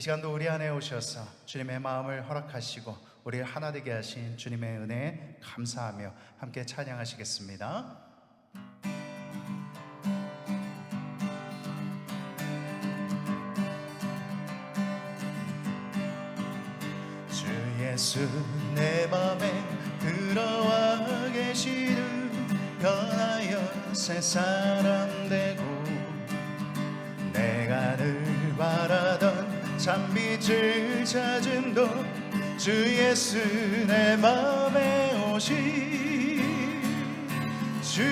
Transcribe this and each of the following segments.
이 시간도 우리 안에 오셔서 주님의 마음을 허락하시고 우리를 하나 되게 하신 주님의 은혜에 감사하며 함께 찬양하시겠습니다. 주 예수 내 맘에 들어와 계시는 변하여 새 사람 되고 내가 늘 바라던 참빛을 찾은 것 주 예수 내 맘에 오시 주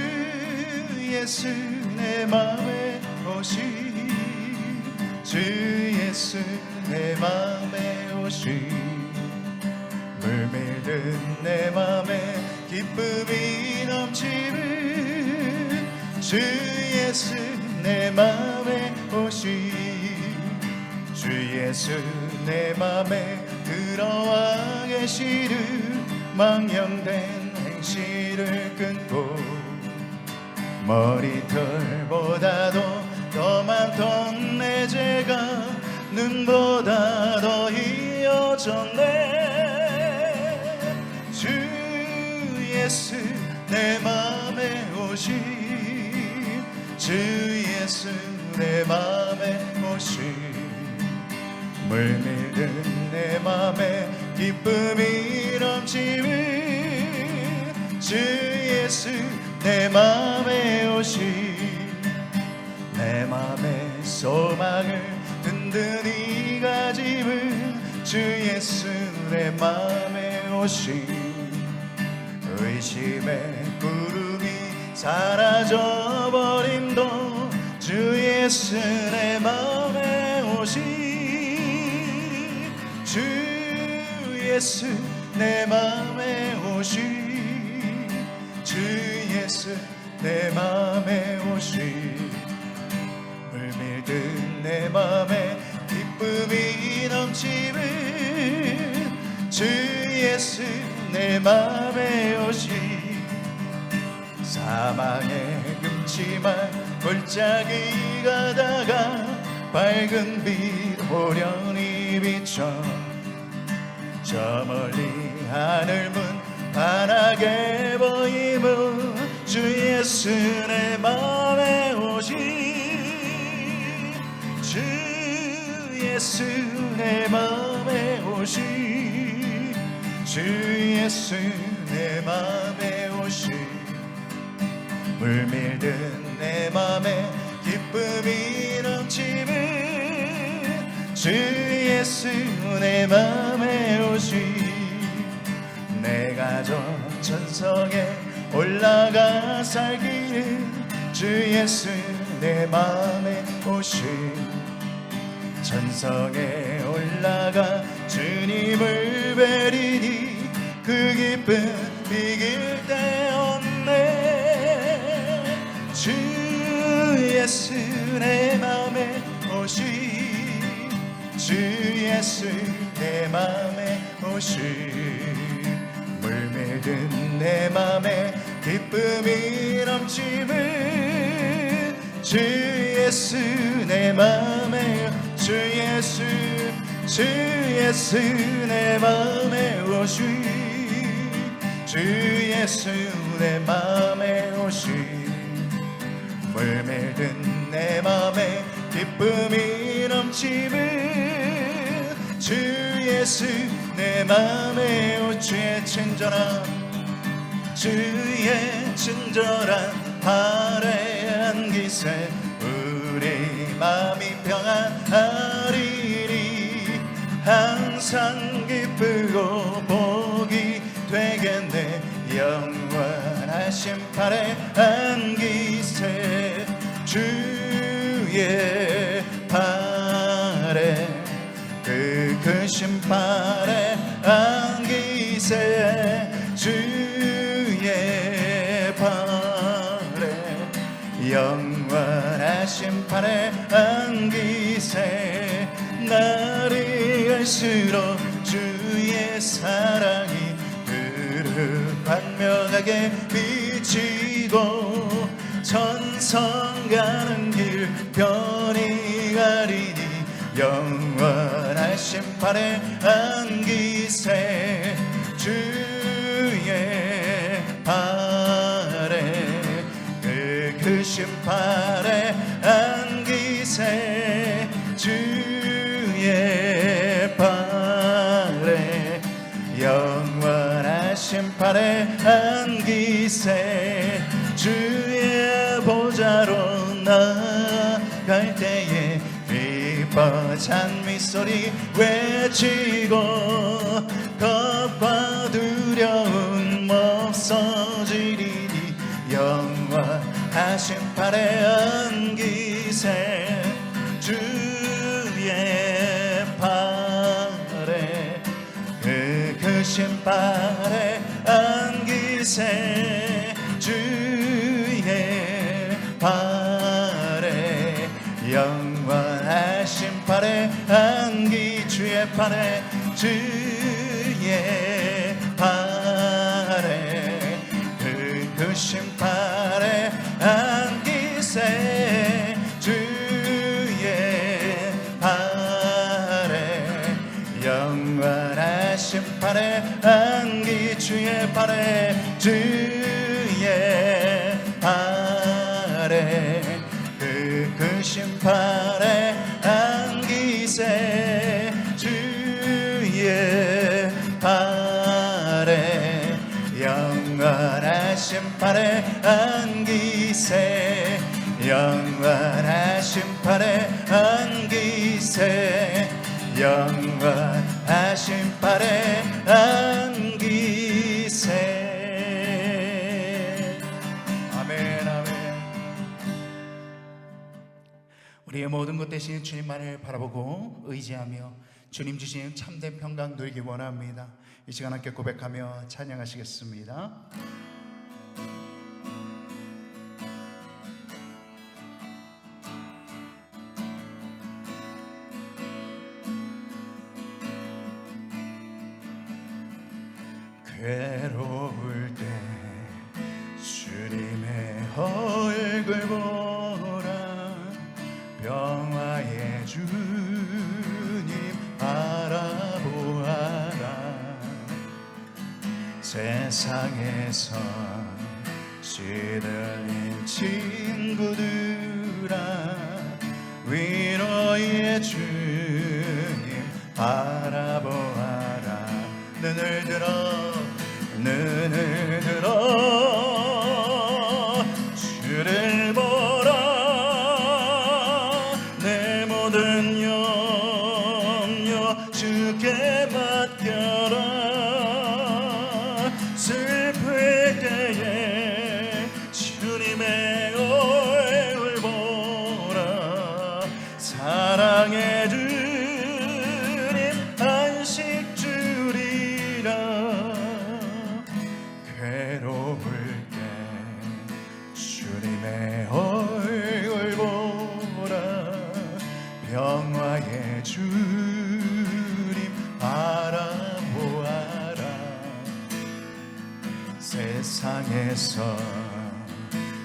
예수 내 맘에 오시 주 예수 내 맘에 오시 물밀든 내 맘에 기쁨이 넘치는 주 예수 내 맘에 오시 주 예수 내 맘에 들어와 계시는 망령된 행실을 끊고 머리털보다도 더 많던 내 죄가 눈보다 더 희어졌네 주 예수 내 맘에 오시 주 예수 내 맘에 오시 물밀든 내 맘에 기쁨이 넘치는 주 예수 내 맘에 오시 내 맘의 소망을 든든히 가지는 주 예수 내 맘에 오시 의심의 구름이 사라져버림도 주 예수 내 맘에 오시 주 예수 내 맘에 오시 주 예수 내 맘에 오시 물밀든 내 맘에 기쁨이 넘치는 주 예수 내 맘에 오시 사망의 금치만 골짜기 가다가 밝은 빛 호련히 비춰 저 멀리 하늘문 환하게 보이는 주 예수 내 맘에 오시 주 예수 내 맘에 오시 주 예수 내 맘에 오시 물밀든 내 맘에 기쁨이 넘치는 주 예수 내 맘에 오시 내가 저 천성에 올라가 살기는 주 예수 내 맘에 오시 천성에 올라가 주님을 뵈리니 그 기쁨 이길 데 없네 주 예수 내 맘에 오시 주 예수 내 맘에 오시 물밀든 내 맘에 기쁨이 넘치는 주 예수 내 맘에 주 예수 내 맘에 오시 주 예수 내 맘에 오시 물밀든 내 맘에 기쁨이 넘치는 주 예수 내 맘에 오 주의 친절한 화려한 기세 우리 마음이 평안하리니 항상 기쁘고 복이 되겠네 영원하신 팔에 안기세 주의 팔에 그 크신 팔에 안기세 주의 팔에 영원하신 팔에 안기세 날이 갈수록 주의 사랑이 그릇 광명하게 비치고 천성 가는 길 편히 가리니 영원한 영원하신 팔에 안기세 주의 팔에 그 크신 팔에 안기세 주의 팔에 영원하신 팔에 안기세 주의 보좌로 나갈 때에 기뻐 찬미소리 외치고 겁과 두려움 없어지리니 영원하신 팔에 안기세 주의 팔에 그 크신 팔에 안기세 주의 팔에 영원하신 팔에 안기 주의 팔에 주의 팔에 그 크신 팔에 안기세 주의 팔에 영원하신 팔에 안기 주의 팔에 주의 팔에 그 크신 팔에 안기세 주의 팔에 영원하신 팔에 안기세 영원하신 팔에 안기세 영원하신 팔에 안기세. 아멘 아멘. 우리의 모든 것 대신 주님만을 바라보고 의지하며 주님 주신 참된 평강 누리기 원합니다. 이 시간 함께 고백하며 찬양하시겠습니다. 괴로울 때 주님의 얼굴 보라 병화의 주님 바라보아라 세상에서 시들린 친구들아 위로의 주님 바라보아라 눈을 들어 주를 보라 내 모든 염려 주께 맡겨라 슬플 때에 주님의 얼굴 보라 사랑해 주님 안식 주리라 괴로울 때 주님의 얼굴 보라 병화의 주님 바라보아라 세상에서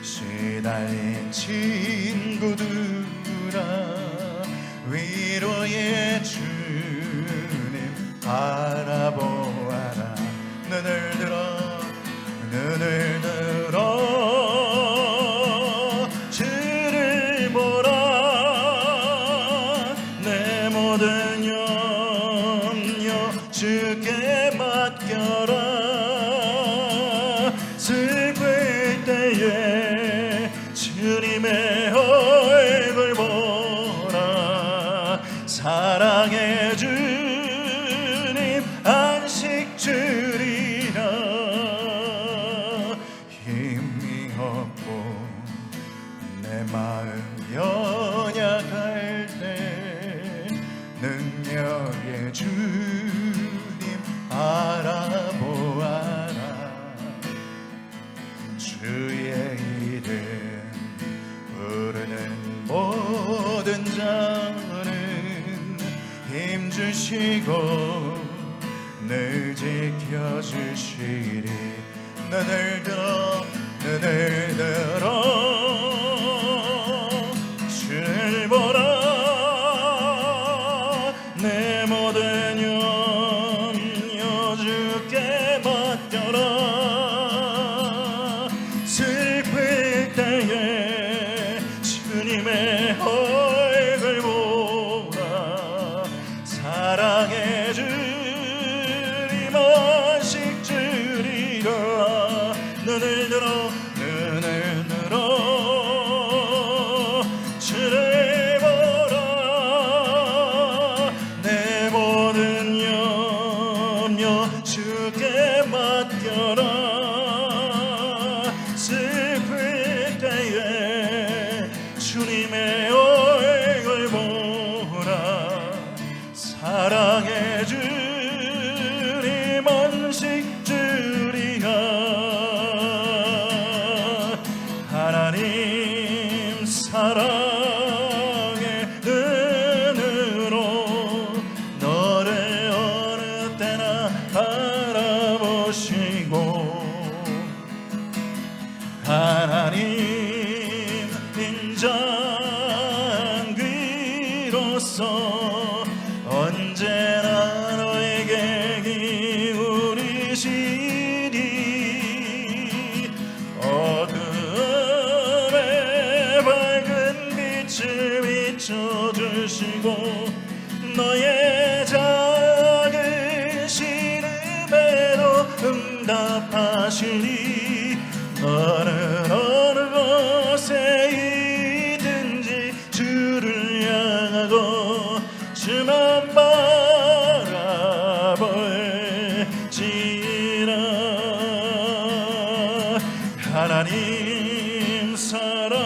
시달린 친구들아 위로의 주님 바라보아라 눈을 들어 주를 보라 내 모든 염려 주께 맡겨라 슬플 때에 주님의 얼굴 보라 사랑해 주님 안식 주리라 내 마음 연약할 때 능력의 주님 바라보아라 주의 이름 부르는 모든 자는 힘주시고 늘 지켜주시리 눈을 들어 주를 보라 내 모든 염려 주께 맡겨라. 슬플 때에 주님의 얼굴 보라. 사랑해 주리 만식 주리라. 눈을 들어 주를 보라. 내 모든 염려 주께 맡겨라. 슬플 때에 주님의 얼굴 보라. 사랑해 주리 만식 주리라. 하나님 사랑의 눈으로 너를 어느 때나 바라보시고, 하나님 인자귀로서 언제나 너에게 기울이시리. 어둠의 밝은 빛을 비춰주시고 너의 작은 신음에도 응답하시리. 너는 어느 곳에 있든지 주를 향하고 주만 바라볼지라. 하나님 사랑의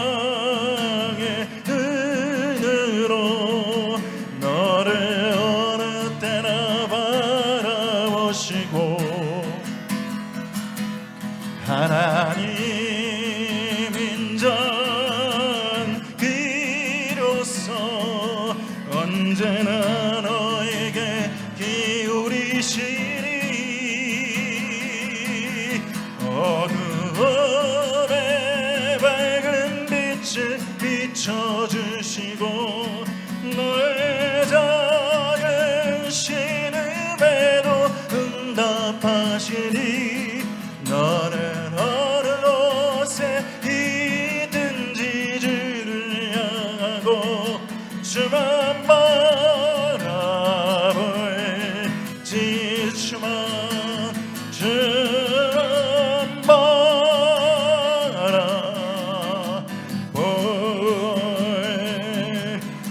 눈으로 너를 어느 때나 바라보시고, 하나님 인자귀로서 언제나 너에게 기울이시리. 어두움의 밝은 빛을 비춰주시고 너의 작은 신음에도 응답하시리. 너는 어느 곳에 있든지 주를 향하고 주만 바라볼지. 주만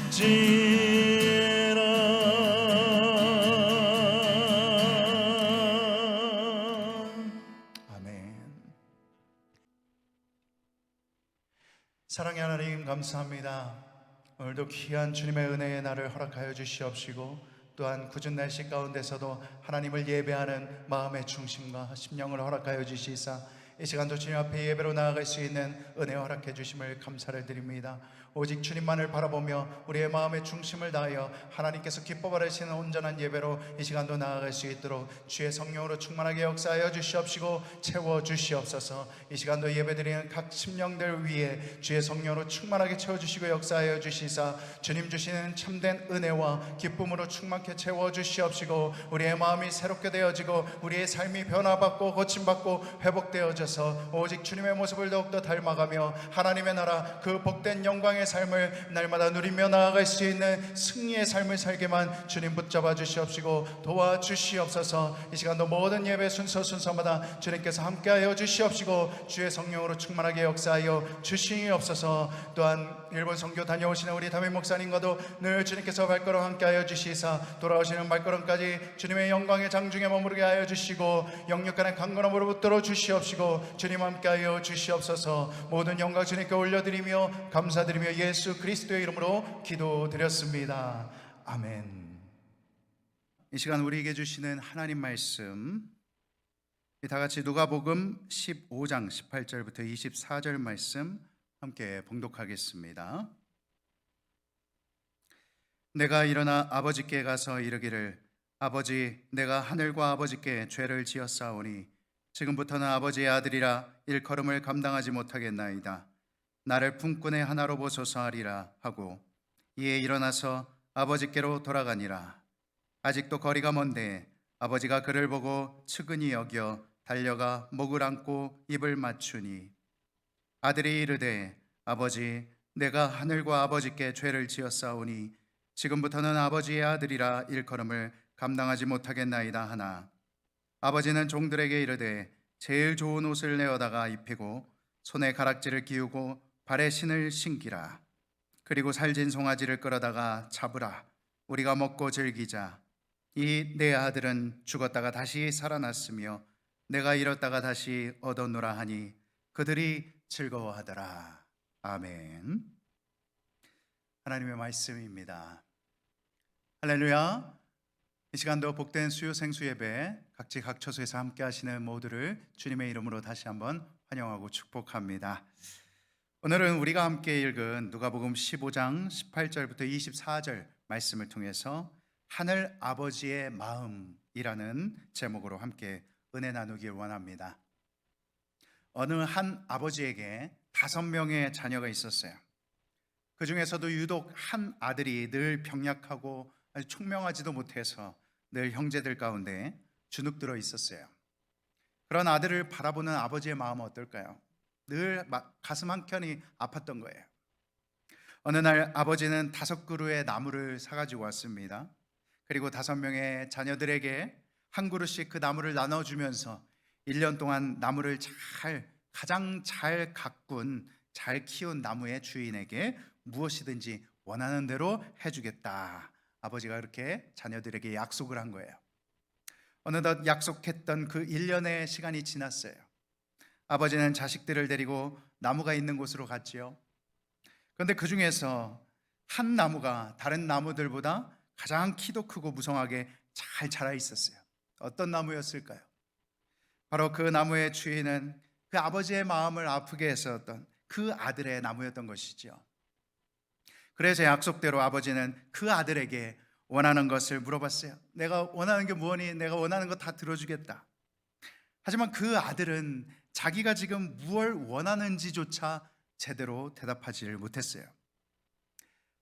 바라볼지라. 아멘. 사랑의 하나님 감사합니다. 오늘도 귀한 주님의 은혜의 날을 허락하여 주시옵시고, 또한 굳은 날씨 가운데서도 하나님을 예배하는 마음의 중심과 심령을 허락하여 주시사 이 시간도 주님 앞에 예배로 나아갈 수 있는 은혜 허락해 주심을 감사를 드립니다. 오직 주님만을 바라보며 우리의 마음의 중심을 다하여 하나님께서 기뻐 받으시는 온전한 예배로 이 시간도 나아갈 수 있도록 주의 성령으로 충만하게 역사하여 주시옵시고 채워 주시옵소서. 이 시간도 예배드리는 각 심령들 위에 주의 성령으로 충만하게 채워주시고 역사하여 주시사 주님 주시는 참된 은혜와 기쁨으로 충만케 채워 주시옵시고, 우리의 마음이 새롭게 되어지고 우리의 삶이 변화받고 고침받고 회복되어져서 오직 주님의 모습을 더욱더 닮아가며 하나님의 나라 그 복된 영광의 삶을 날마다 누리며 나아갈 수 있는 승리의 삶을 살게만 주님 붙잡아 주시옵시고 도와주시옵소서. 이 시간도 모든 예배 순서마다 주님께서 함께하여 주시옵시고 주의 성령으로 충만하게 역사하여 주시옵소서. 또한 일본 선교 다녀오시는 우리 담임 목사님과도 늘 주님께서 발걸음 함께하여 주시사 돌아오시는 발걸음까지 주님의 영광의 장중에 머무르게 하여 주시고 영육간의 강건함으로 붙들어 주시옵시고 주님 함께하여 주시옵소서. 모든 영광 주님께 올려드리며 감사드리며 예수 그리스도의 이름으로 기도드렸습니다. 아멘. 이 시간 우리에게 주시는 하나님 말씀, 다 같이 누가복음 15장 18절부터 24절 말씀 함께 봉독하겠습니다. 내가 일어나 아버지께 가서 이르기를 아버지, 내가 하늘과 아버지께 죄를 지었사오니 지금부터는 아버지의 아들이라 일컬음을 감당하지 못하겠나이다. 나를 품꾼의 하나로 보소서 하리라 하고 이에 일어나서 아버지께로 돌아가니라. 아직도 거리가 먼데 아버지가 그를 보고 측은히 여겨 달려가 목을 안고 입을 맞추니 아들이 이르되 아버지 내가 하늘과 아버지께 죄를 지었사오니 지금부터는 아버지의 아들이라 일컬음을 감당하지 못하겠나이다 하나 아버지는 종들에게 이르되 제일 좋은 옷을 내어다가 입히고 손에 가락지를 끼우고 발에 신을 신기라. 그리고 살진 송아지를 끌어다가 잡으라. 우리가 먹고 즐기자. 이 내 아들은 죽었다가 다시 살아났으며 내가 잃었다가 다시 얻었노라 하니 그들이 즐거워하더라. 아멘. 하나님의 말씀입니다. 할렐루야. 이 시간도 복된 수요 생수 예배 각지 각 처소에서 함께 하시는 모두를 주님의 이름으로 다시 한번 환영하고 축복합니다. 오늘은 우리가 함께 읽은 누가복음 15장 18절부터 24절 말씀을 통해서 하늘 아버지의 마음이라는 제목으로 함께 은혜 나누길 원합니다. 어느 한 아버지에게 5명의 자녀가 있었어요. 그 중에서도 유독 한 아들이 늘 병약하고 아주 총명하지도 못해서 늘 형제들 가운데 주눅들어 있었어요. 그런 아들을 바라보는 아버지의 마음은 어떨까요? 늘 가슴 한켠이 아팠던 거예요. 어느 날 아버지는 5그루의 나무를 사가지고 왔습니다. 그리고 5명의 자녀들에게 한 그루씩 그 나무를 나눠주면서 1년 동안 나무를 가장 잘 가꾼 잘 키운 나무의 주인에게 무엇이든지 원하는 대로 해주겠다. 아버지가 그렇게 자녀들에게 약속을 한 거예요. 어느덧 약속했던 그 1년의 시간이 지났어요. 아버지는 자식들을 데리고 나무가 있는 곳으로 갔지요. 그런데 그 중에서 한 나무가 다른 나무들보다 가장 키도 크고 무성하게 잘 자라 있었어요. 어떤 나무였을까요? 바로 그 나무의 주인은 그 아버지의 마음을 아프게 했었던 그 아들의 나무였던 것이죠. 그래서 약속대로 아버지는 그 아들에게 원하는 것을 물어봤어요. 내가 원하는 게 뭐니? 내가 원하는 거 다 들어주겠다. 하지만 그 아들은 자기가 지금 무엇을 원하는지조차 제대로 대답하지를 못했어요.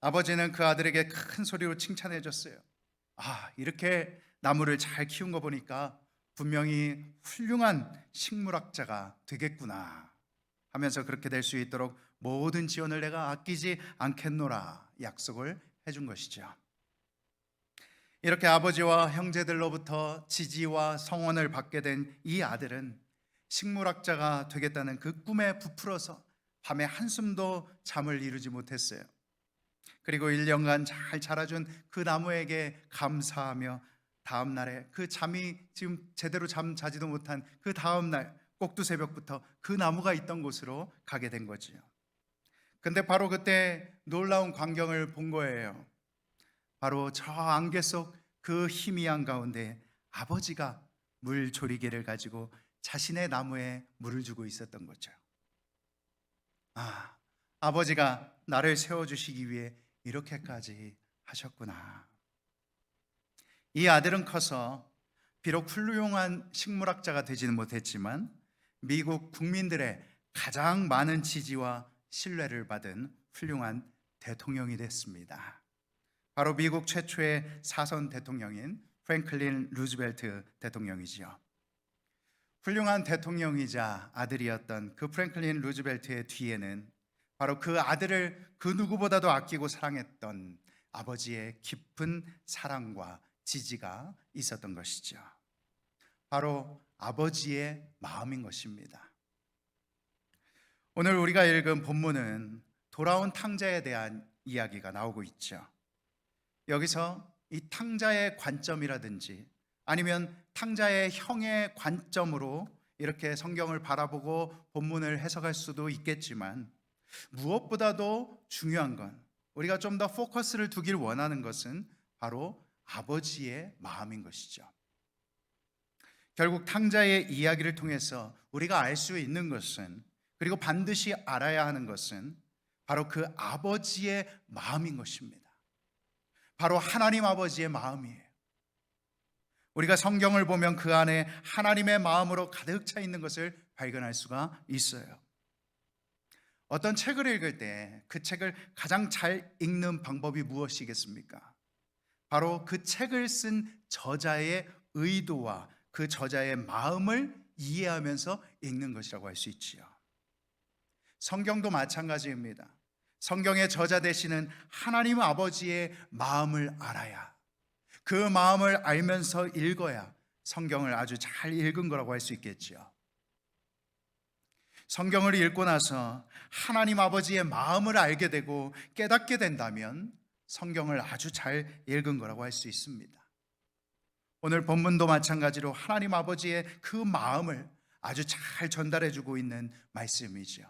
아버지는 그 아들에게 큰 소리로 칭찬해 줬어요. 이렇게 나무를 잘 키운 거 보니까 분명히 훌륭한 식물학자가 되겠구나 하면서 그렇게 될 수 있도록 모든 지원을 내가 아끼지 않겠노라 약속을 해준 것이죠. 이렇게 아버지와 형제들로부터 지지와 성원을 받게 된 이 아들은 식물학자가 되겠다는 그 꿈에 부풀어서 밤에 한숨도 잠을 이루지 못했어요. 그리고 1년간 잘 자라준 그 나무에게 감사하며 다음 날에 그 잠이 지금 제대로 잠 자지도 못한 그 다음 날 꼭두새벽부터 그 나무가 있던 곳으로 가게 된 거지요. 근데 바로 그때 놀라운 광경을 본 거예요. 바로 저 안개 속 그 희미한 가운데 아버지가 물조리개를 가지고 자신의 나무에 물을 주고 있었던 거죠. 아버지가 나를 세워주시기 위해 이렇게까지 하셨구나. 이 아들은 커서 비록 훌륭한 식물학자가 되지는 못했지만 미국 국민들의 가장 많은 지지와 신뢰를 받은 훌륭한 대통령이 됐습니다. 바로 미국 최초의 사선 대통령인 프랭클린 루즈벨트 대통령이지요. 훌륭한 대통령이자 아들이었던 그 프랭클린 루즈벨트의 뒤에는 바로 그 아들을 그 누구보다도 아끼고 사랑했던 아버지의 깊은 사랑과 지지가 있었던 것이죠. 바로 아버지의 마음인 것입니다. 오늘 우리가 읽은 본문은 돌아온 탕자에 대한 이야기가 나오고 있죠. 여기서 이 탕자의 관점이라든지 아니면 탕자의 형의 관점으로 이렇게 성경을 바라보고 본문을 해석할 수도 있겠지만 무엇보다도 중요한 건 우리가 좀 더 포커스를 두길 원하는 것은 바로 아버지의 마음인 것이죠. 결국 탕자의 이야기를 통해서 우리가 알 수 있는 것은 그리고 반드시 알아야 하는 것은 바로 그 아버지의 마음인 것입니다. 바로 하나님 아버지의 마음이에요. 우리가 성경을 보면 그 안에 하나님의 마음으로 가득 차 있는 것을 발견할 수가 있어요. 어떤 책을 읽을 때 그 책을 가장 잘 읽는 방법이 무엇이겠습니까? 바로 그 책을 쓴 저자의 의도와 그 저자의 마음을 이해하면서 읽는 것이라고 할 수 있지요. 성경도 마찬가지입니다. 성경의 저자 되시는 하나님 아버지의 마음을 알아야, 그 마음을 알면서 읽어야 성경을 아주 잘 읽은 거라고 할 수 있겠지요. 성경을 읽고 나서 하나님 아버지의 마음을 알게 되고 깨닫게 된다면 성경을 아주 잘 읽은 거라고 할 수 있습니다. 오늘 본문도 마찬가지로 하나님 아버지의 그 마음을 아주 잘 전달해 주고 있는 말씀이죠.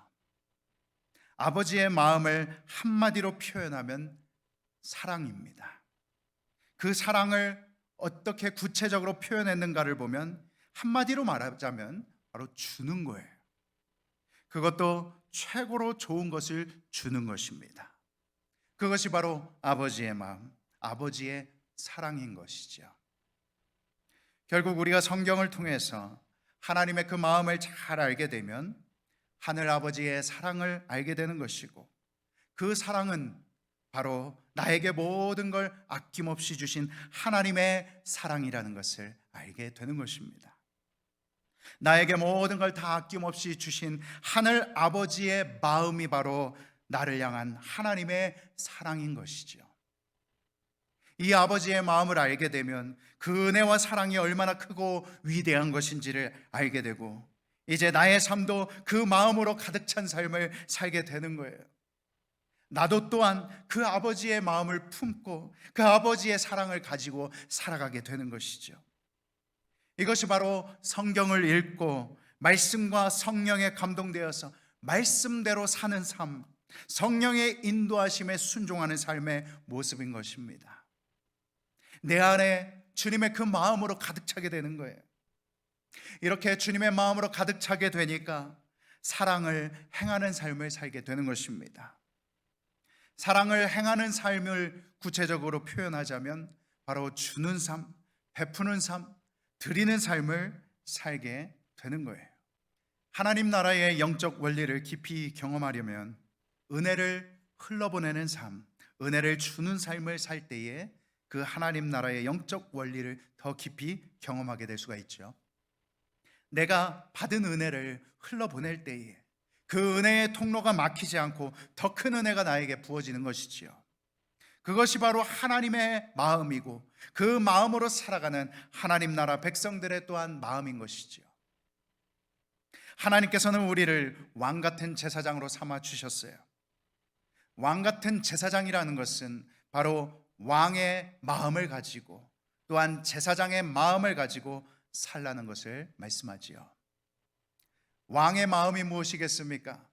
아버지의 마음을 한마디로 표현하면 사랑입니다. 그 사랑을 어떻게 구체적으로 표현했는가를 보면 한마디로 말하자면 바로 주는 거예요. 그것도 최고로 좋은 것을 주는 것입니다. 그것이 바로 아버지의 마음, 아버지의 사랑인 것이죠. 결국 우리가 성경을 통해서 하나님의 그 마음을 잘 알게 되면 하늘 아버지의 사랑을 알게 되는 것이고, 그 사랑은 바로 나에게 모든 걸 아낌없이 주신 하나님의 사랑이라는 것을 알게 되는 것입니다. 나에게 모든 걸 다 아낌없이 주신 하늘 아버지의 마음이 바로 나를 향한 하나님의 사랑인 것이죠. 이 아버지의 마음을 알게 되면 그 은혜와 사랑이 얼마나 크고 위대한 것인지를 알게 되고, 이제 나의 삶도 그 마음으로 가득 찬 삶을 살게 되는 거예요. 나도 또한 그 아버지의 마음을 품고 그 아버지의 사랑을 가지고 살아가게 되는 것이죠. 이것이 바로 성경을 읽고 말씀과 성령에 감동되어서 말씀대로 사는 삶, 성령의 인도하심에 순종하는 삶의 모습인 것입니다. 내 안에 주님의 그 마음으로 가득 차게 되는 거예요. 이렇게 주님의 마음으로 가득 차게 되니까 사랑을 행하는 삶을 살게 되는 것입니다. 사랑을 행하는 삶을 구체적으로 표현하자면 바로 주는 삶, 베푸는 삶, 드리는 삶을 살게 되는 거예요. 하나님 나라의 영적 원리를 깊이 경험하려면 은혜를 흘러보내는 삶, 은혜를 주는 삶을 살 때에 그 하나님 나라의 영적 원리를 더 깊이 경험하게 될 수가 있죠. 내가 받은 은혜를 흘러보낼 때에 그 은혜의 통로가 막히지 않고 더 큰 은혜가 나에게 부어지는 것이지요. 그것이 바로 하나님의 마음이고 그 마음으로 살아가는 하나님 나라 백성들의 또한 마음인 것이지요. 하나님께서는 우리를 왕 같은 제사장으로 삼아 주셨어요. 왕 같은 제사장이라는 것은 바로 왕의 마음을 가지고 또한 제사장의 마음을 가지고 살라는 것을 말씀하지요. 왕의 마음이 무엇이겠습니까?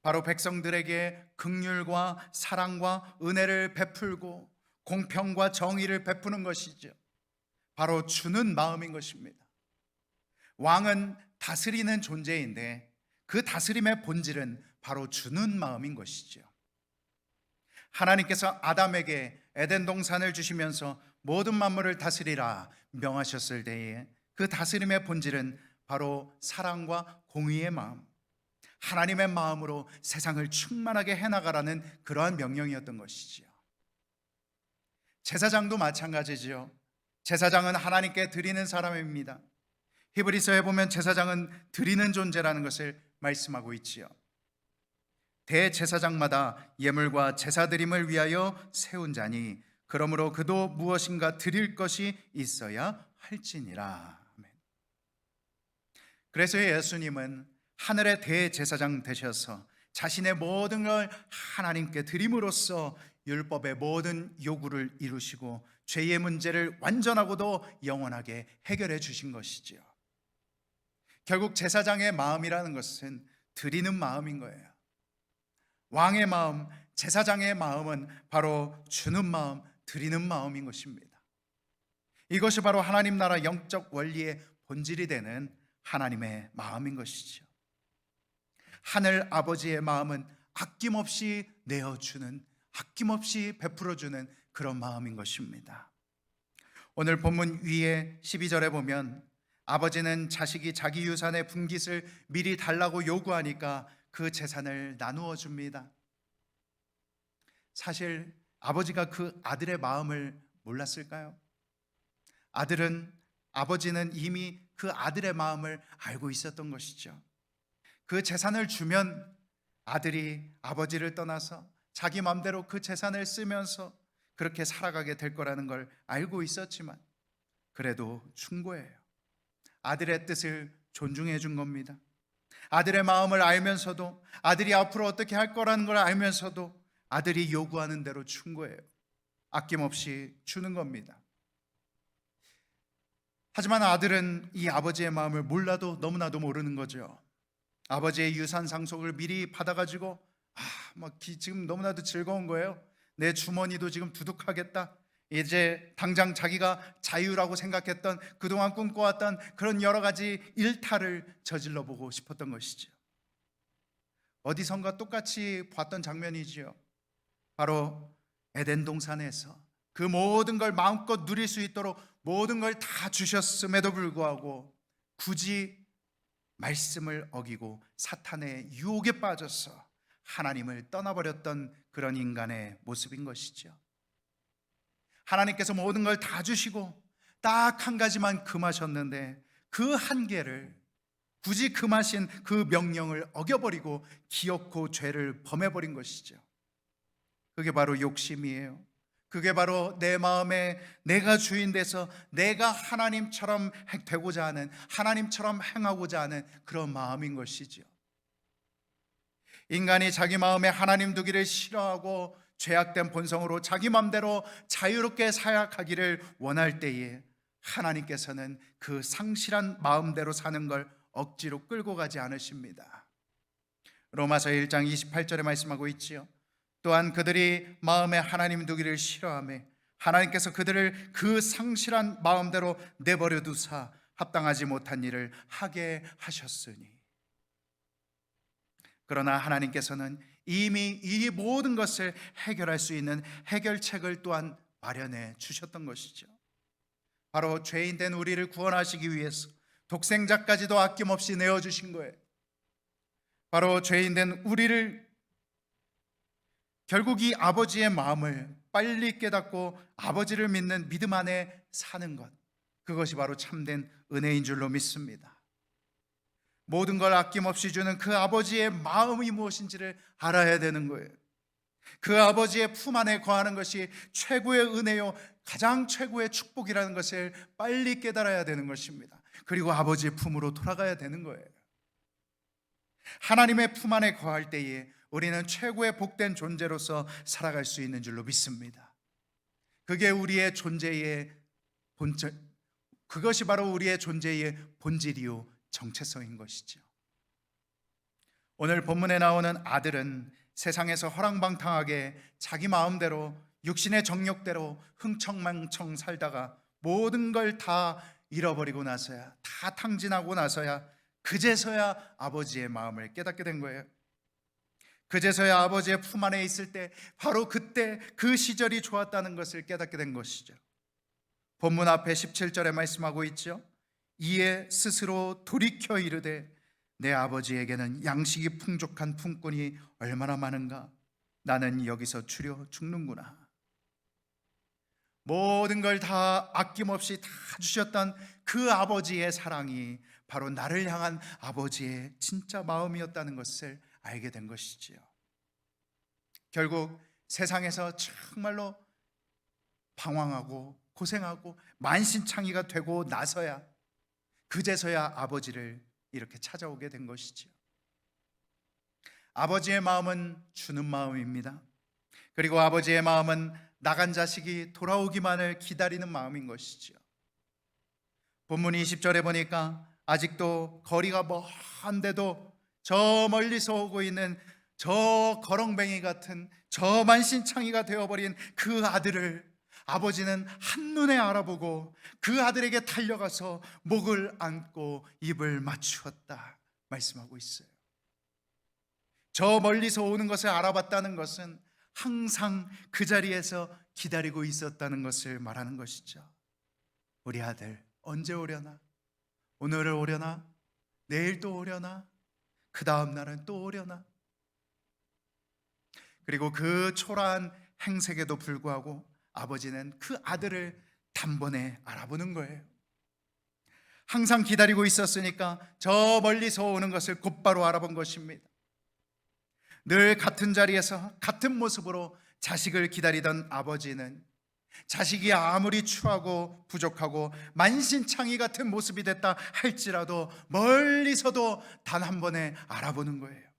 바로 백성들에게 긍휼과 사랑과 은혜를 베풀고 공평과 정의를 베푸는 것이죠. 바로 주는 마음인 것입니다. 왕은 다스리는 존재인데 그 다스림의 본질은 바로 주는 마음인 것이죠. 하나님께서 아담에게 에덴 동산을 주시면서 모든 만물을 다스리라 명하셨을 때에 그 다스림의 본질은 바로 사랑과 공의의 마음, 하나님의 마음으로 세상을 충만하게 해나가라는 그러한 명령이었던 것이지요. 제사장도 마찬가지지요. 제사장은 하나님께 드리는 사람입니다. 히브리서에 보면 제사장은 드리는 존재라는 것을 말씀하고 있지요. 대제사장마다 예물과 제사드림을 위하여 세운 자니 그러므로 그도 무엇인가 드릴 것이 있어야 할지니라. 아멘. 그래서 예수님은 하늘의 대제사장 되셔서 자신의 모든 걸 하나님께 드림으로써 율법의 모든 요구를 이루시고 죄의 문제를 완전하고도 영원하게 해결해 주신 것이지요. 결국 제사장의 마음이라는 것은 드리는 마음인 거예요. 왕의 마음, 제사장의 마음은 바로 주는 마음, 드리는 마음인 것입니다. 이것이 바로 하나님 나라 영적 원리의 본질이 되는 하나님의 마음인 것이죠. 하늘 아버지의 마음은 아낌없이 내어주는, 아낌없이 베풀어주는 그런 마음인 것입니다. 오늘 본문 위에 12절에 보면 아버지는 자식이 자기 유산의 분깃을 미리 달라고 요구하니까 그 재산을 나누어 줍니다. 사실 아버지가 그 아들의 마음을 몰랐을까요? 아버지는 이미 그 아들의 마음을 알고 있었던 것이죠. 그 재산을 주면 아들이 아버지를 떠나서 자기 마음대로 그 재산을 쓰면서 그렇게 살아가게 될 거라는 걸 알고 있었지만 그래도 준 거예요. 아들의 뜻을 존중해 준 겁니다. 아들의 마음을 알면서도, 아들이 앞으로 어떻게 할 거라는 걸 알면서도 아들이 요구하는 대로 준 거예요. 아낌없이 주는 겁니다. 하지만 아들은 이 아버지의 마음을 몰라도 너무나도 모르는 거죠. 아버지의 유산 상속을 미리 받아가지고 지금 너무나도 즐거운 거예요. 내 주머니도 지금 두둑하겠다. 이제 당장 자기가 자유라고 생각했던, 그동안 꿈꿔왔던 그런 여러 가지 일탈을 저질러 보고 싶었던 것이죠. 어디선가 똑같이 봤던 장면이지요. 바로 에덴 동산에서 그 모든 걸 마음껏 누릴 수 있도록 모든 걸 다 주셨음에도 불구하고 굳이 말씀을 어기고 사탄의 유혹에 빠져서 하나님을 떠나버렸던 그런 인간의 모습인 것이죠. 하나님께서 모든 걸 다 주시고 딱 한 가지만 금하셨는데 그 한계를, 굳이 금하신 그 명령을 어겨버리고 기어코 죄를 범해버린 것이죠. 그게 바로 욕심이에요. 그게 바로 내 마음에 내가 주인 돼서 내가 하나님처럼 되고자 하는, 하나님처럼 행하고자 하는 그런 마음인 것이죠. 인간이 자기 마음에 하나님 두기를 싫어하고 죄악된 본성으로 자기 마음대로 자유롭게 사역하기를 원할 때에 하나님께서는 그 상실한 마음대로 사는 걸 억지로 끌고 가지 않으십니다. 로마서 1장 28절에 말씀하고 있지요. 또한 그들이 마음에 하나님 두기를 싫어하며 하나님께서 그들을 그 상실한 마음대로 내버려 두사 합당하지 못한 일을 하게 하셨으니. 그러나 하나님께서는 이미 이 모든 것을 해결할 수 있는 해결책을 또한 마련해 주셨던 것이죠. 바로 죄인된 우리를 구원하시기 위해서 독생자까지도 아낌없이 내어주신 거예요. 바로 죄인된 우리를, 결국 이 아버지의 마음을 빨리 깨닫고 아버지를 믿는 믿음 안에 사는 것, 그것이 바로 참된 은혜인 줄로 믿습니다. 모든 걸 아낌없이 주는 그 아버지의 마음이 무엇인지를 알아야 되는 거예요. 그 아버지의 품 안에 거하는 것이 최고의 은혜요, 가장 최고의 축복이라는 것을 빨리 깨달아야 되는 것입니다. 그리고 아버지의 품으로 돌아가야 되는 거예요. 하나님의 품 안에 거할 때에 우리는 최고의 복된 존재로서 살아갈 수 있는 줄로 믿습니다. 그게 우리의 존재의 본질, 그것이 바로 우리의 존재의 본질이요 정체성인 것이죠. 오늘 본문에 나오는 아들은 세상에서 허랑방탕하게 자기 마음대로 육신의 정욕대로 흥청망청 살다가 모든 걸 다 잃어버리고 나서야, 다 탕진하고 나서야 그제서야 아버지의 마음을 깨닫게 된 거예요. 그제서야 아버지의 품 안에 있을 때 바로 그때 그 시절이 좋았다는 것을 깨닫게 된 것이죠. 본문 앞에 17절에 말씀하고 있죠. 이에 스스로 돌이켜 이르되 내 아버지에게는 양식이 풍족한 품꾼이 얼마나 많은가. 나는 여기서 추려 죽는구나. 모든 걸 다 아낌없이 다 주셨던 그 아버지의 사랑이 바로 나를 향한 아버지의 진짜 마음이었다는 것을 알게 된 것이지요. 결국 세상에서 정말로 방황하고 고생하고 만신창이가 되고 나서야, 그제서야 아버지를 이렇게 찾아오게 된 것이지요. 아버지의 마음은 주는 마음입니다. 그리고 아버지의 마음은 나간 자식이 돌아오기만을 기다리는 마음인 것이지요. 본문 20절에 보니까 아직도 거리가 먼데도 저 멀리서 오고 있는 저 거렁뱅이 같은 저 만신창이가 되어버린 그 아들을 아버지는 한눈에 알아보고 그 아들에게 달려가서 목을 안고 입을 맞추었다 말씀하고 있어요. 저 멀리서 오는 것을 알아봤다는 것은 항상 그 자리에서 기다리고 있었다는 것을 말하는 것이죠. 우리 아들 언제 오려나? 오늘 오려나? 내일 또 오려나? 그 다음 날은 또 오려나? 그리고 그 초라한 행색에도 불구하고 아버지는 그 아들을 단번에 알아보는 거예요. 항상 기다리고 있었으니까 저 멀리서 오는 것을 곧바로 알아본 것입니다. 늘 같은 자리에서 같은 모습으로 자식을 기다리던 아버지는 자식이 아무리 추하고 부족하고 만신창이 같은 모습이 됐다 할지라도 멀리서도 단 한 번에 알아보는 거예요.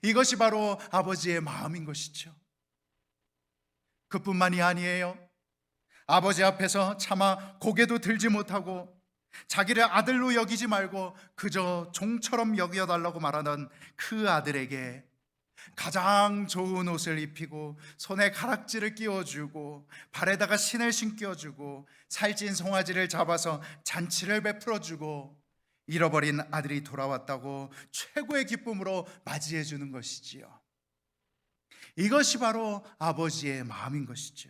이것이 바로 아버지의 마음인 것이죠. 그뿐만이 아니에요. 아버지 앞에서 차마 고개도 들지 못하고 자기를 아들로 여기지 말고 그저 종처럼 여겨달라고 말하던 그 아들에게 가장 좋은 옷을 입히고 손에 가락지를 끼워주고 발에다가 신을 신겨주고 살찐 송아지를 잡아서 잔치를 베풀어주고 잃어버린 아들이 돌아왔다고 최고의 기쁨으로 맞이해 주는 것이지요. 이것이 바로 아버지의 마음인 것이죠.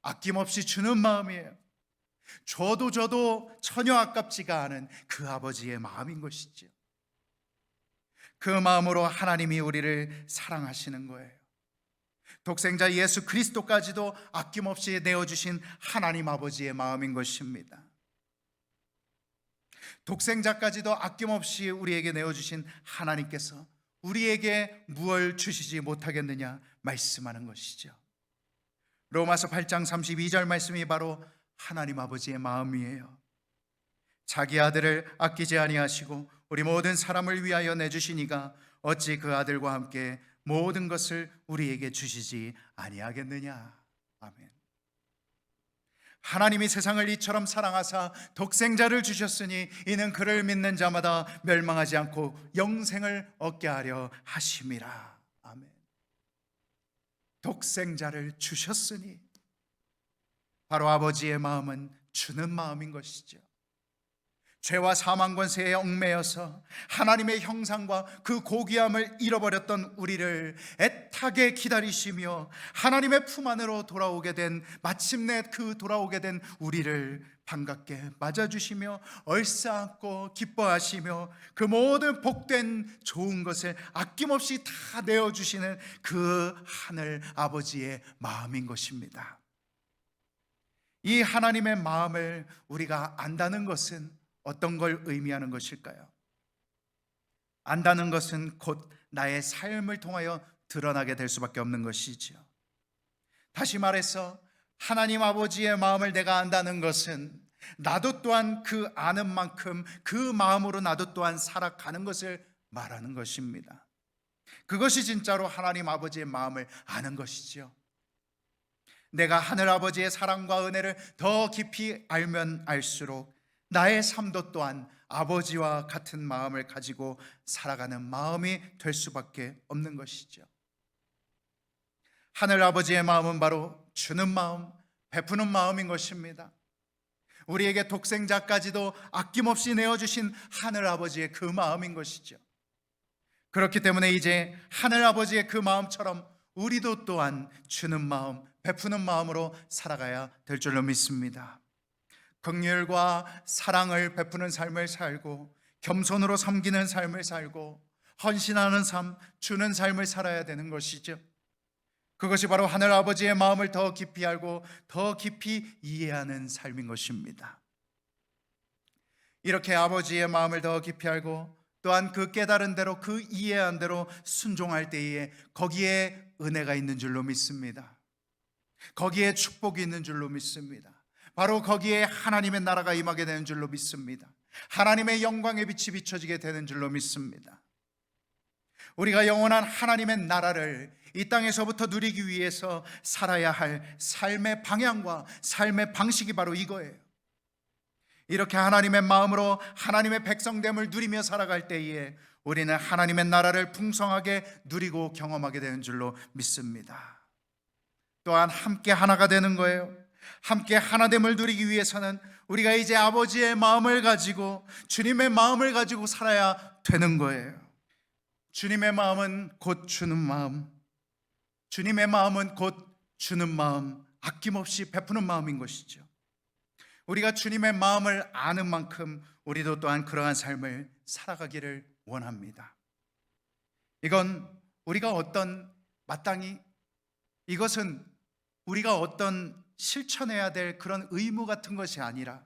아낌없이 주는 마음이에요. 줘도 전혀 아깝지가 않은 그 아버지의 마음인 것이죠. 그 마음으로 하나님이 우리를 사랑하시는 거예요. 독생자 예수 그리스도까지도 아낌없이 내어주신 하나님 아버지의 마음인 것입니다. 독생자까지도 아낌없이 우리에게 내어주신 하나님께서 우리에게 무엇을 주시지 못하겠느냐 말씀하는 것이죠. 로마서 8장 32절 말씀이 바로 하나님 아버지의 마음이에요. 자기 아들을 아끼지 아니하시고 우리 모든 사람을 위하여 내주시니가 어찌 그 아들과 함께 모든 것을 우리에게 주시지 아니하겠느냐. 아멘. 하나님이 세상을 이처럼 사랑하사 독생자를 주셨으니 이는 그를 믿는 자마다 멸망하지 않고 영생을 얻게 하려 하심이라. 아멘. 독생자를 주셨으니 바로 아버지의 마음은 주는 마음인 것이죠. 죄와 사망 권세에 얽매여서 하나님의 형상과 그 고귀함을 잃어버렸던 우리를 애타게 기다리시며 하나님의 품 안으로 돌아오게 된, 마침내 그 돌아오게 된 우리를 반갑게 맞아주시며 얼싸안고 기뻐하시며 그 모든 복된 좋은 것을 아낌없이 다 내어주시는 그 하늘 아버지의 마음인 것입니다. 이 하나님의 마음을 우리가 안다는 것은 어떤 걸 의미하는 것일까요? 안다는 것은 곧 나의 삶을 통하여 드러나게 될 수밖에 없는 것이죠. 다시 말해서 하나님 아버지의 마음을 내가 안다는 것은 나도 또한 그 아는 만큼 그 마음으로 나도 또한 살아가는 것을 말하는 것입니다. 그것이 진짜로 하나님 아버지의 마음을 아는 것이죠. 내가 하늘 아버지의 사랑과 은혜를 더 깊이 알면 알수록 나의 삶도 또한 아버지와 같은 마음을 가지고 살아가는 마음이 될 수밖에 없는 것이죠. 하늘 아버지의 마음은 바로 주는 마음, 베푸는 마음인 것입니다. 우리에게 독생자까지도 아낌없이 내어주신 하늘 아버지의 그 마음인 것이죠. 그렇기 때문에 이제 하늘 아버지의 그 마음처럼 우리도 또한 주는 마음, 베푸는 마음으로 살아가야 될 줄로 믿습니다. 긍휼과 사랑을 베푸는 삶을 살고 겸손으로 섬기는 삶을 살고 헌신하는 삶, 주는 삶을 살아야 되는 것이죠. 그것이 바로 하늘 아버지의 마음을 더 깊이 알고 더 깊이 이해하는 삶인 것입니다. 이렇게 아버지의 마음을 더 깊이 알고 또한 그 깨달은 대로, 그 이해한 대로 순종할 때에 거기에 은혜가 있는 줄로 믿습니다. 거기에 축복이 있는 줄로 믿습니다. 바로 거기에 하나님의 나라가 임하게 되는 줄로 믿습니다. 하나님의 영광의 빛이 비춰지게 되는 줄로 믿습니다. 우리가 영원한 하나님의 나라를 이 땅에서부터 누리기 위해서 살아야 할 삶의 방향과 삶의 방식이 바로 이거예요. 이렇게 하나님의 마음으로 하나님의 백성됨을 누리며 살아갈 때에 우리는 하나님의 나라를 풍성하게 누리고 경험하게 되는 줄로 믿습니다. 또한 함께 하나가 되는 거예요. 함께 하나됨을 누리기 위해서는 우리가 이제 아버지의 마음을 가지고 주님의 마음을 가지고 살아야 되는 거예요. 주님의 마음은 곧 주는 마음, 주님의 마음은 곧 주는 마음, 아낌없이 베푸는 마음인 것이죠. 우리가 주님의 마음을 아는 만큼 우리도 또한 그러한 삶을 살아가기를 원합니다. 이건 우리가 어떤 마땅히, 이것은 우리가 어떤 실천해야 될 그런 의무 같은 것이 아니라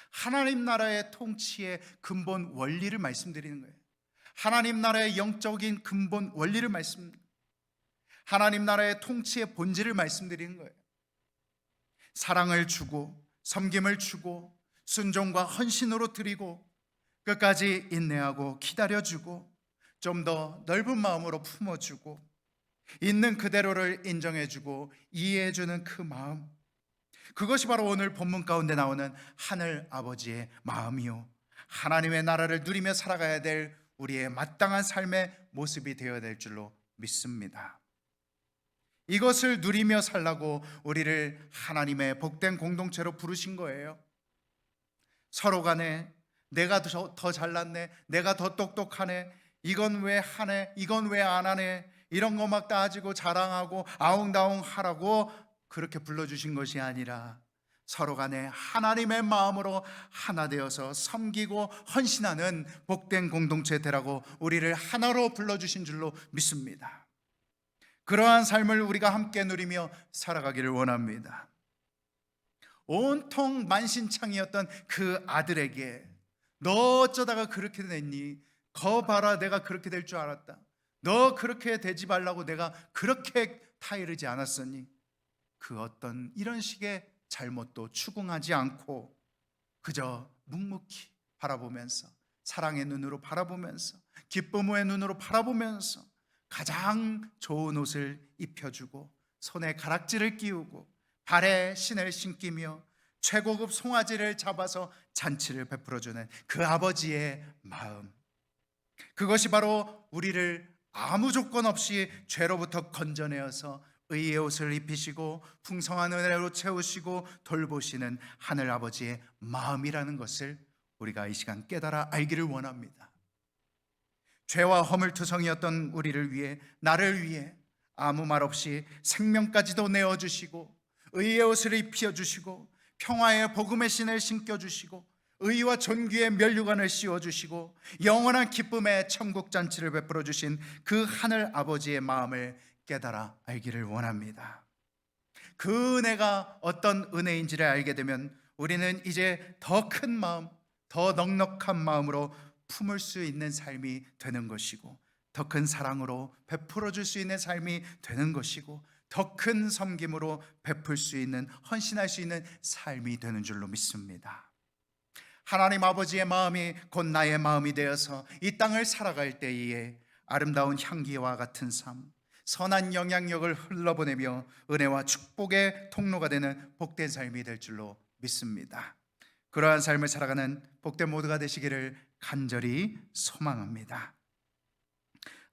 하나님 나라의 통치의 근본 원리를 말씀드리는 거예요. 하나님 나라의 영적인 근본 원리를 하나님 나라의 통치의 본질을 말씀드리는 거예요. 사랑을 주고 섬김을 주고 순종과 헌신으로 드리고 끝까지 인내하고 기다려주고 좀 더 넓은 마음으로 품어주고 있는 그대로를 인정해주고 이해해주는 그 마음, 그것이 바로 오늘 본문 가운데 나오는 하늘 아버지의 마음이요, 하나님의 나라를 누리며 살아가야 될 우리의 마땅한 삶의 모습이 되어야 될 줄로 믿습니다. 이것을 누리며 살라고 우리를 하나님의 복된 공동체로 부르신 거예요. 서로 간에 내가 더 잘났네, 내가 더 똑똑하네, 이건 왜 하네, 이건 왜 안 하네, 이런 거 막 따지고 자랑하고 아웅다웅 하라고 그렇게 불러주신 것이 아니라 서로 간에 하나님의 마음으로 하나 되어서 섬기고 헌신하는 복된 공동체 되라고 우리를 하나로 불러주신 줄로 믿습니다. 그러한 삶을 우리가 함께 누리며 살아가기를 원합니다. 온통 만신창이었던 그 아들에게 너 어쩌다가 그렇게 됐니? 거 봐라, 내가 그렇게 될 줄 알았다. 너 그렇게 되지 말라고 내가 그렇게 타이르지 않았었니? 그 어떤 이런 식의 잘못도 추궁하지 않고 그저 묵묵히 바라보면서, 사랑의 눈으로 바라보면서, 기쁨의 눈으로 바라보면서 가장 좋은 옷을 입혀주고 손에 가락지를 끼우고 발에 신을 신기며 최고급 송아지를 잡아서 잔치를 베풀어주는 그 아버지의 마음, 그것이 바로 우리를 아무 조건 없이 죄로부터 건져내어서 의의 옷을 입히시고 풍성한 은혜로 채우시고 돌보시는 하늘 아버지의 마음이라는 것을 우리가 이 시간 깨달아 알기를 원합니다. 죄와 허물투성이었던 우리를 위해, 나를 위해 아무 말 없이 생명까지도 내어주시고 의의 옷을 입혀주시고 평화의 복음의 신을 신겨주시고 의와 존귀의 면류관을 씌워주시고 영원한 기쁨의 천국잔치를 베풀어주신 그 하늘 아버지의 마음을 깨달아 알기를 원합니다. 그 은혜가 어떤 은혜인지를 알게 되면 우리는 이제 더 큰 마음, 더 넉넉한 마음으로 품을 수 있는 삶이 되는 것이고, 더 큰 사랑으로 베풀어 줄 수 있는 삶이 되는 것이고, 더 큰 섬김으로 베풀 수 있는, 헌신할 수 있는 삶이 되는 줄로 믿습니다. 하나님 아버지의 마음이 곧 나의 마음이 되어서 이 땅을 살아갈 때에 아름다운 향기와 같은 삶, 선한 영향력을 흘러보내며 은혜와 축복의 통로가 되는 복된 삶이 될 줄로 믿습니다. 그러한 삶을 살아가는 복된 모두가 되시기를 간절히 소망합니다.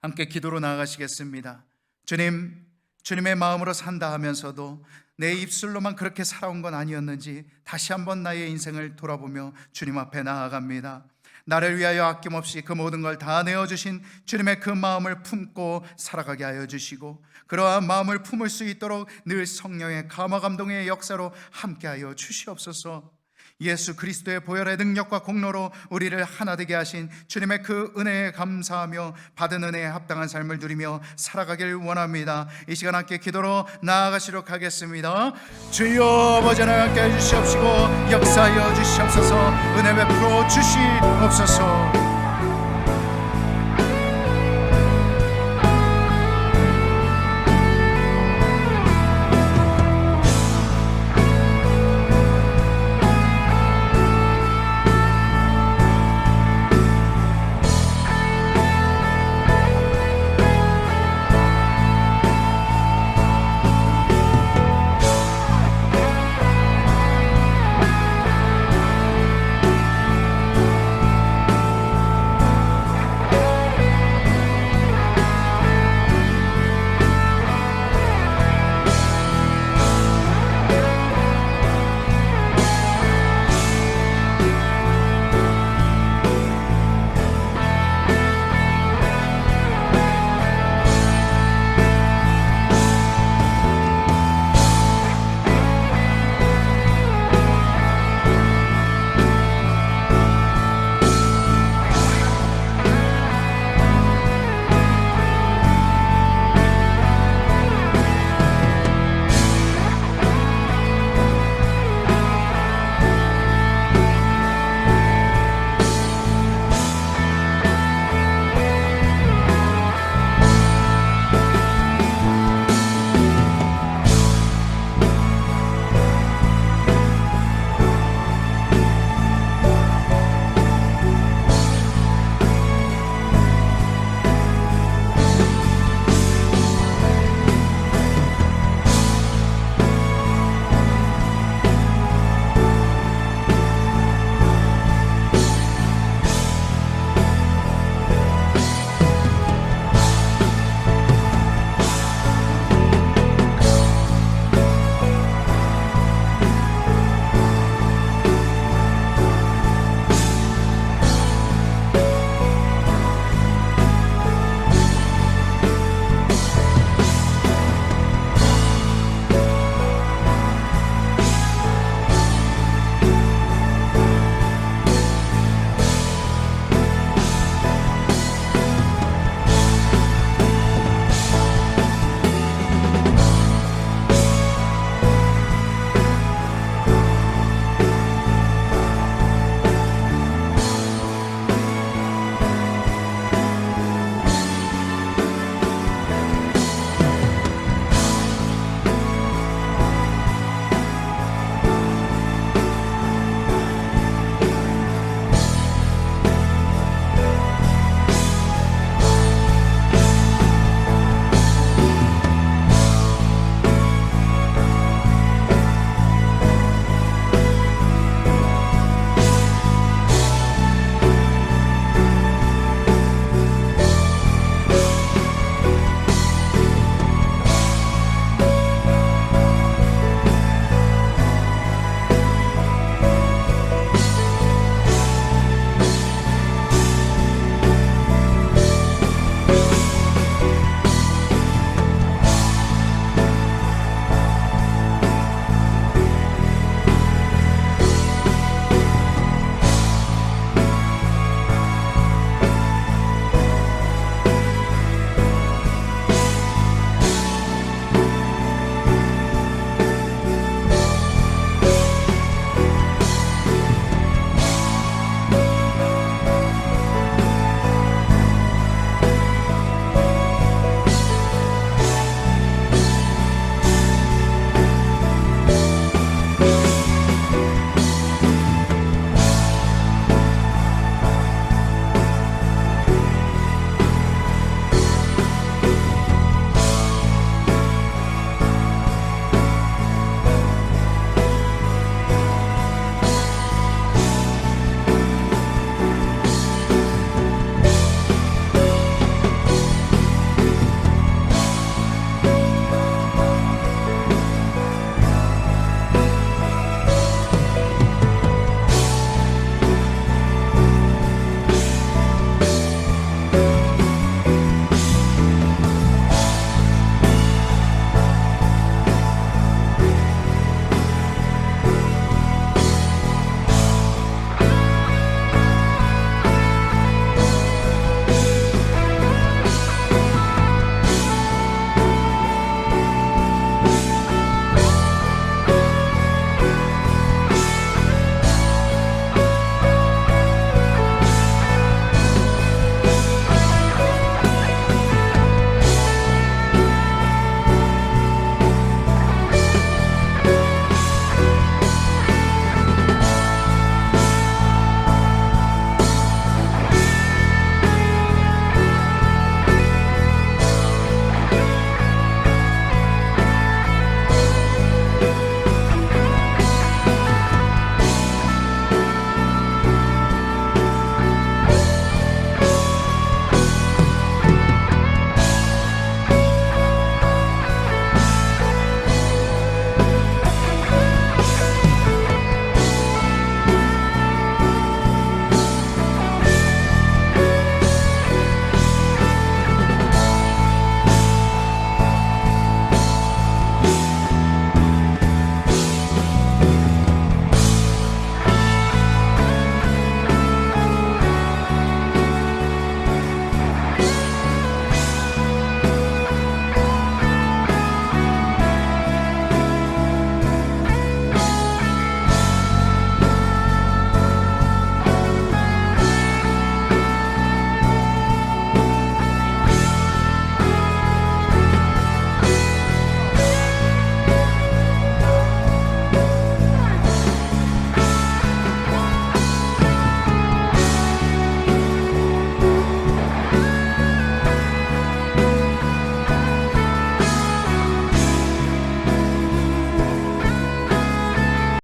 함께 기도로 나아가시겠습니다. 주님, 주님의 마음으로 산다 하면서도 내 입술로만 그렇게 살아온 건 아니었는지 다시 한번 나의 인생을 돌아보며 주님 앞에 나아갑니다. 나를 위하여 아낌없이 그 모든 걸 다 내어주신 주님의 그 마음을 품고 살아가게 하여 주시고, 그러한 마음을 품을 수 있도록 늘 성령의 감화 감동의 역사로 함께하여 주시옵소서. 예수 그리스도의 보혈의 능력과 공로로 우리를 하나 되게 하신 주님의 그 은혜에 감사하며 받은 은혜에 합당한 삶을 누리며 살아가길 원합니다. 이 시간 함께 기도로 나아가시도록 하겠습니다. 주여 아버지 하나님 함께 해주시옵시고 역사하여 주시옵소서. 은혜 베풀어 주시옵소서.